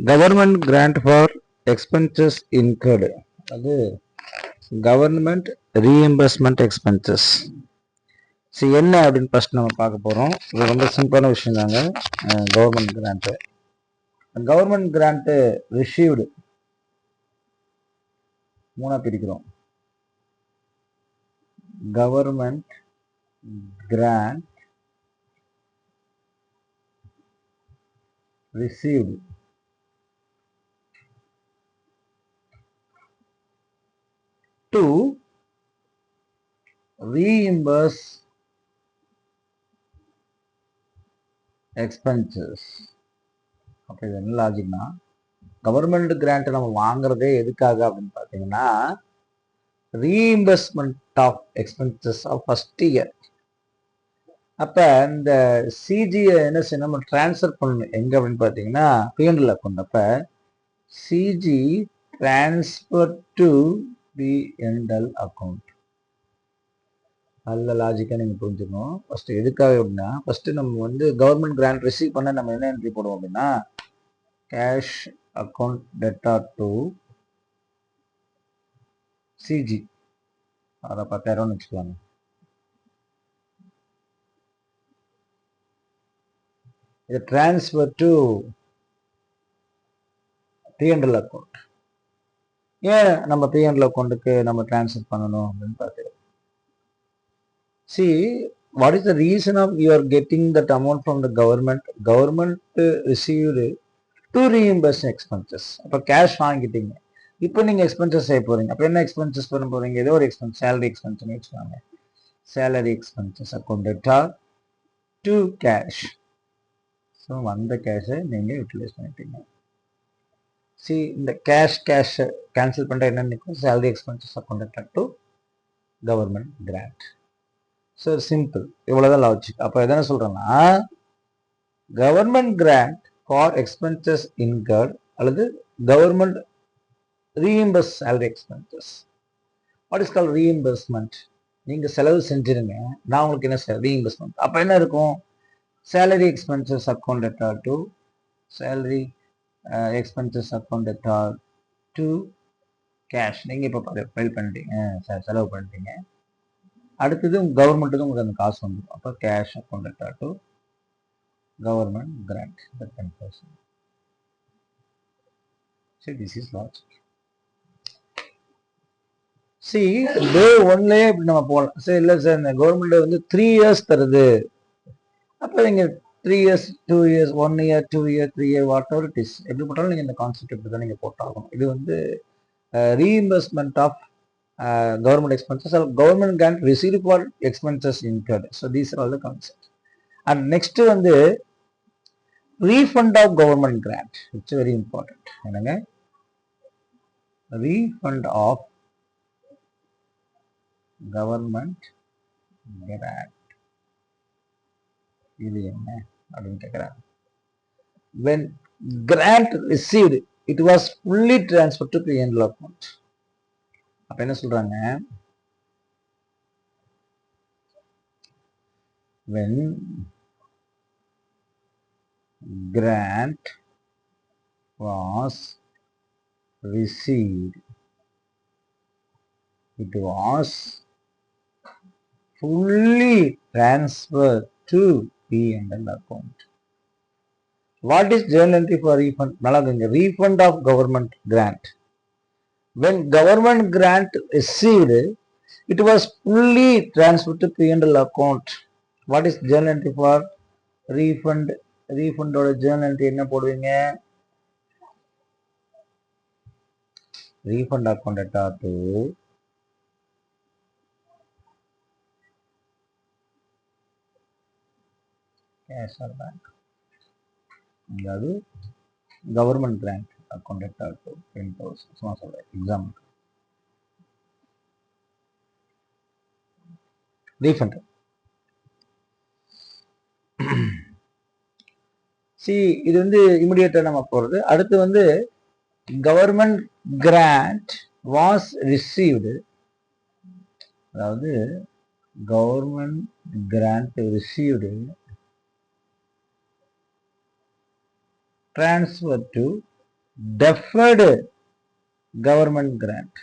Government grant for expenses incurred, அது government reimbursement expenses. சரி, என்ன அப்படின்னு ஃபர்ஸ்ட் நம்ம பார்க்க போகிறோம். இது ரொம்ப சிம்பிளான விஷயம் தாங்க. கவர்மெண்ட் கிராண்ட்டு ரிசீவ்டு மூணா பிரிக்கிறோம். Government grant received to reimburse expenses. அப்போ இது என்ன லாஜிக்னா, கவர்மெண்ட் கிராண்ட் நம்ம வாங்குறதே எதுக்காக அப்படின்னு பார்த்தீங்கன்னா, reimbursement of expenses of first year. அப்போ இந்த சிஜியை என்ன செய்யணும், நம்ம டிரான்ஸ்ஃபர் பண்ணணும் எங்கே அப்படின்னு பார்த்தீங்கன்னா பிஎன்எல் அக்கௌண்ட். அப்போ CG transfer to PNL account. நல்ல லாஜிக்காக நீங்கள் புரிஞ்சுக்கணும். ஃபஸ்ட்டு எதுக்காக அப்படின்னா, ஃபஸ்ட்டு நம்ம வந்து கவர்மெண்ட் கிராண்ட் ரிசீவ் பண்ண நம்ம என்ன என்ட்ரி போடுவோம் அப்படின்னா, cash account debtor to CG, அதை 10,000 வச்சுக்கலாங்க. இது டிரான்ஸ்ஃபர் டு பிஎன்எல் அக்கௌண்ட். ஏன் நம்ம பிஎன்எல் அக்கௌண்ட்டுக்கு நம்ம டிரான்ஸ்ஃபர் பண்ணணும் அப்படின்னு பார்த்து, see what is the reason of you are getting that amount from the government received to reimburse expenses. அப்போ கேஷ் வாங்கிட்டீங்க, இப்போ நீங்கள் எக்ஸ்பென்சஸ் செய்ய போகிறீங்க. அப்போ என்ன எக்ஸ்பென்சஸ் பண்ண போகிறீங்க, ஏதோ ஒரு எக்ஸ்பென்ஸ், சேலரி எக்ஸ்பென்ஸ்னு வச்சுக்கோங்க. Salary expenses account debtor to cash. So வந்த கேஷை நீங்கள் யூட்டிலைஸ் பண்ணிட்டீங்க. சி இந்த கேஷ் கேன்சல் பண்ணுற என்ன நிற்கும், salary expenses account debtor to government grant. So simple, இவ்வளோதான் லாஜிக். அப்போ எதனா சொல்கிறேன்னா, government grant for expenses incurred அல்லது government reimburse salary expenses. What is call reimbursement? நீங்கள் செலவு செஞ்சிருங்க, நான் உங்களுக்கு என்ன ரீஇம்பர்ஸ்மெண்ட். அப்போ என்ன இருக்கும், salary expenses account debtor to salary expenses account debtor to cash. நீங்கள் இப்போ ஃபைல் பண்ணிட்டீங்க, செலவு பண்ணிட்டீங்க, அடுத்தது கவர்மெண்ட்டுக்கு உங்களுக்கு அந்த காசு வந்துடும். அப்போ cash account debtor to government grant 10%. சரி, திஸ் இஸ் லாஜிக். சி டே ஒன்லேயே இப்படி நம்ம போகலாம். சரி, இல்லை சார் இந்த கவர்மெண்ட் வந்து 3 years தருது, அப்போ நீங்கள் 3 years 2 years 1 year 2 year 3 year what ever it is, எப்படி போட்டாலும் நீங்கள் இந்த கான்செப்ட் இப்படி தான் நீங்கள் போட்டாகணும். இது வந்து reimbursement of government expenses or government grant received for expenses incurred. So these are all the concepts. And next வந்து refund of government grant. It's very important. என்னங்க, refund of government grant. இது என்ன அப்படின்னு கேட்குறாங்க. When grant received, it was fully transferred to P&L account. அப்ப என்ன சொல்றாங்க, when grant was received, it was fully transferred to P&L account. What is journal entry for refund? Refund of government grant. When government grant received, it was fully transferred to P&L account. What is journal entry for refund? Refund ஓட journal entry என்ன போடுவீங்க, refund account data to cash or bank. அதாவது government grant account debtor to 10,000. சும்மா சொல்றேன் example. Refund. C இது வந்து இமிடியேட்டா நம்ம போறது. அடுத்து வந்து கவர்மெண்ட் கிராண்ட் வாஸ் ரிசீவ்டு, அதாவது government grant received transfer to deferred government grant.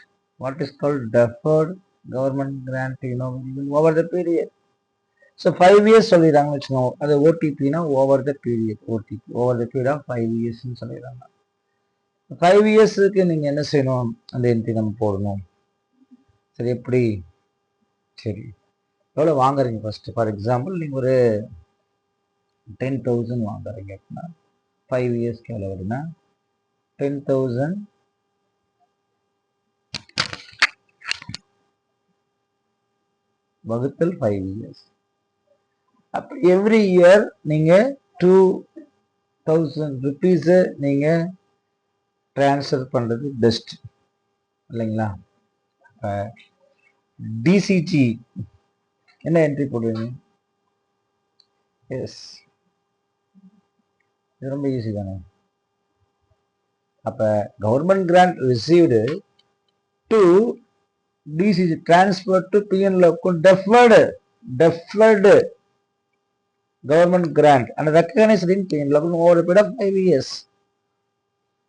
What is called deferred government grant? You know, over the period. So 5 years சொல்லிடுறாங்கன்னு வச்சுக்கோங்க. அது ஓடிபினா ஓவர் த பீரியட். ஓடிபி ஓவர் த பீரியட் ஆஃப் 5 இயர்ஸ்ன்னு சொல்லிடுறாங்க. 5 இயர்ஸுக்கு நீங்க என்ன செய்யணும்? அந்த என்ட்ரி நம்ம போடணும். சரி, எப்படி? சரி, எவ்வளோ வாங்குறீங்க ஃபர்ஸ்ட்? ஃபார் எக்ஸாம்பிள் நீங்க ஒரு 10,000 வாங்குறீங்க அப்படின்னா 5 இயர்ஸ்க்கு எவ்வளோ வருதுன்னா 10,000 வகுத்தல் 5 இயர்ஸ். அப்போ எவ்ரி இயர் நீங்க 2,000 ருபீஸை நீங்க டிரான்ஸ்ஃபர் பண்றது பெஸ்ட் இல்லைங்களா? டிசிஜி என்ன என்ட்ரி போடுவீங்க? எஸ், இது ரொம்ப ஈஸி தானே. அப்ப government grant received to DCG transfer to PNL account deferred government grant and recognized in PNL account over a period of 5 years.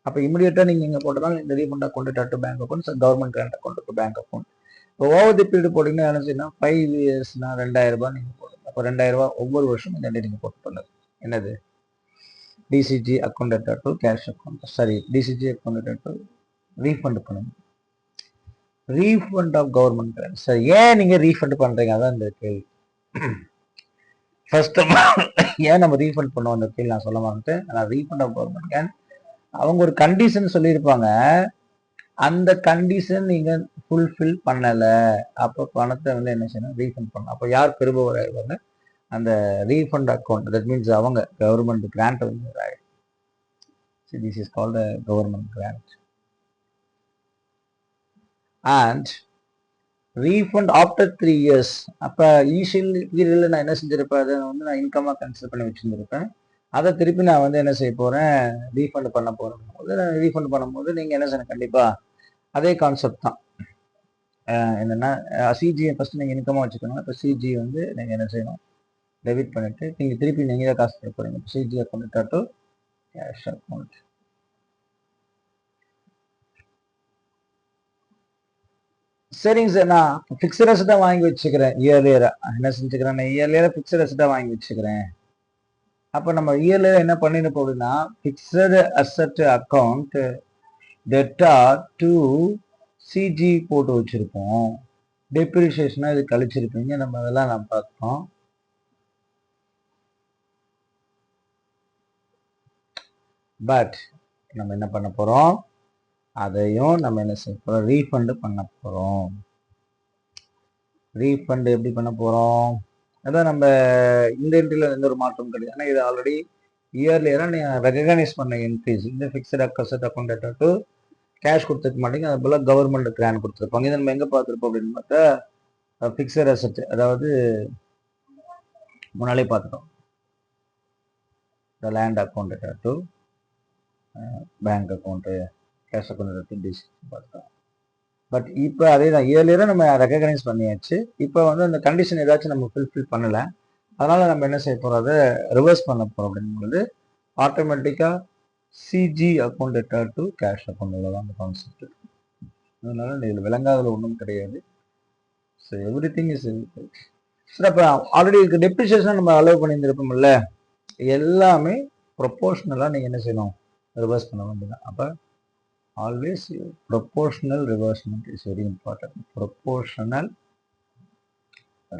அப்போ இமிடியேட்டா நீங்க இங்க போட்டதால இந்த refund account to bank account, government grant account to bank account. இப்போ over the period போட்டீங்கன்னா என்ன செய்யணும்? 5 இயர்ஸ்னா 2,000 ரூபாய் நீங்க போடுங்க. அப்போ 2,000 ரூபாய் ஒவ்வொரு வருஷம் இந்த நீங்க போட்டு பண்ணுங்க. என்னது? DCG account to cash account, sorry DCG account to refund பண்ணுங்க. Refund of government grant. Sir ஏன் நீங்க ரீஃபண்ட் பண்றீங்க? அதான் இந்த கேள்வி. ஃபர்ஸ்ட் ஏன் நம்ம ரீஃபண்ட் பண்ணுவோம் அந்த கேள்வி நான் சொல்ல மாட்டேன். ஆனால் ரீஃபண்ட் ஆஃப் கவர்மெண்ட் கிராண்ட் அவங்க ஒரு கண்டிஷன் சொல்லியிருப்பாங்க. அந்த கண்டிஷன் நீங்க ஃபுல்ஃபில் பண்ணல, அப்போ பணத்தை வந்து என்ன செய்யணும்? ரீஃபண்ட் பண்ணணும். அப்போ யார் பெறுபவராக? அந்த ரீஃபண்ட் அக்கௌண்ட், தட் மீன்ஸ் அவங்க கவர்மெண்ட் கிராண்ட் வந்து this is called government grant. And refund after 3 years. அப்போ இனிஷியல் பீரியடில் நான் என்ன செஞ்சிருப்பேன்? அதை வந்து நான் இன்கமாக கன்சிடர் பண்ணி வச்சுருந்துருப்பேன். அதை திருப்பி நான் வந்து என்ன செய்ய போகிறேன்? ரீஃபண்ட் பண்ண போகிறேன் போது ரீஃபண்ட் பண்ணும்போது நீங்கள் என்ன செய்யணும்? கண்டிப்பாக அதே கான்செப்ட் தான். என்னென்னா சிஜியை ஃபஸ்ட்டு நீங்கள் இன்கமாக வச்சுக்கணும். இப்போ சிஜி வந்து நீங்கள் என்ன செய்யணும்? டெபிட் பண்ணிவிட்டு நீங்கள் திருப்பி நீங்கள் தான் காசு கொடுக்க போகிறீங்க. CG account to cash account. சரிங்க சார், நான் ஃபிக்ஸட் அசெட்டாக வாங்கி வச்சுக்கிறேன். இயர்லியராக என்ன செஞ்சுக்கிறேன்? நான் இயர்லியராக ஃபிக்ஸட் அசெட்டாக வாங்கி வச்சுக்கிறேன். அப்போ நம்ம இயர்லியராக என்ன பண்ணிட போகுதுன்னா fixed asset account theta to CG போட்டு வச்சிருப்போம். டெப்ரிசியேஷனாக இது கழிச்சிருப்பீங்க. நம்ம அதெல்லாம் நான் பார்த்தோம். பட் நம்ம என்ன பண்ண போகிறோம்? அதையும் நம்ம என்ன செய்ய போகிறோம்? ரீஃபண்டு பண்ண போகிறோம். ரீஃபண்ட் எப்படி பண்ண போகிறோம்? அதான் நம்ம இந்த என்ட்ரியில் எந்த ஒரு மாற்றம் கிடையாது. ஆனால் இது ஆல்ரெடி இயர்லியராக நீங்கள் ரெகனைஸ் பண்ண என்ட்ரிஸ். இந்த fixed asset account data to cash கொடுத்துருக்க மாட்டேங்க. அது போல் கவர்மெண்ட் கிராண்ட் கொடுத்துருப்பாங்க. இதை நம்ம எங்கே பார்த்துருப்போம் அப்படின்னு பார்த்தா ஃபிக்ஸட் அசெட், அதாவது முன்னாலே பார்த்துட்டோம். The land account data to bank account, cash account to DC பார்த்துட்டோம். பட் இப்போ அதே தான் இயர்லியராக நம்ம ரெகனைஸ் பண்ணியாச்சு. இப்போ வந்து அந்த கண்டிஷன் ஏதாச்சும் நம்ம ஃபுல்ஃபில் பண்ணலை, அதனால் நம்ம என்ன செய்ய போகிறோம்? அதை ரிவர்ஸ் பண்ண போகிறோம். அப்படிங்கும்போது ஆட்டோமேட்டிக்காக CG account data to cash account தான் அந்த கான்செப்ட். அதனால இதில் விளங்காததில் ஒன்றும் கிடையாது. So every thing is sir. அப்போ ஆல்ரெடி இருக்க டெப்ரிசியேஷன் நம்ம அலோவ் பண்ணியிருந்திருப்போம்ல, எல்லாமே ப்ரொப்போர்ஷனலாக நீங்கள் என்ன செய்யணும்? ரிவர்ஸ் பண்ண வேண்டியதான். அப்போ always proportional reversement is very important. Proportional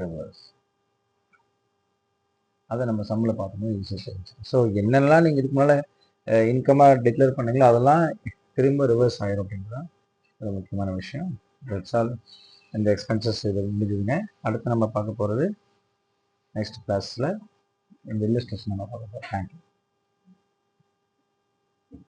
reverse அதை நம்ம சம்பளம் பார்க்கணும் ஈஸியாக. ஸோ என்னென்னலாம் நீங்கள் இதுக்கு மேலே இன்கமாக டிக்ளேர் பண்ணீங்களோ அதெல்லாம் திரும்ப ரிவர்ஸ் ஆகிடும் அப்படிங்கிறதான் ஒரு முக்கியமான விஷயம். That's all. இந்த எக்ஸ்பென்சஸ் இது முடிஞ்சுதுங்க. அடுத்து நம்ம பார்க்க போகிறது நெக்ஸ்ட் கிளாஸில் இந்த இல்லஸ்ட்ரேஷன் நம்ம பார்க்க போகிறோம். தேங்க்யூ.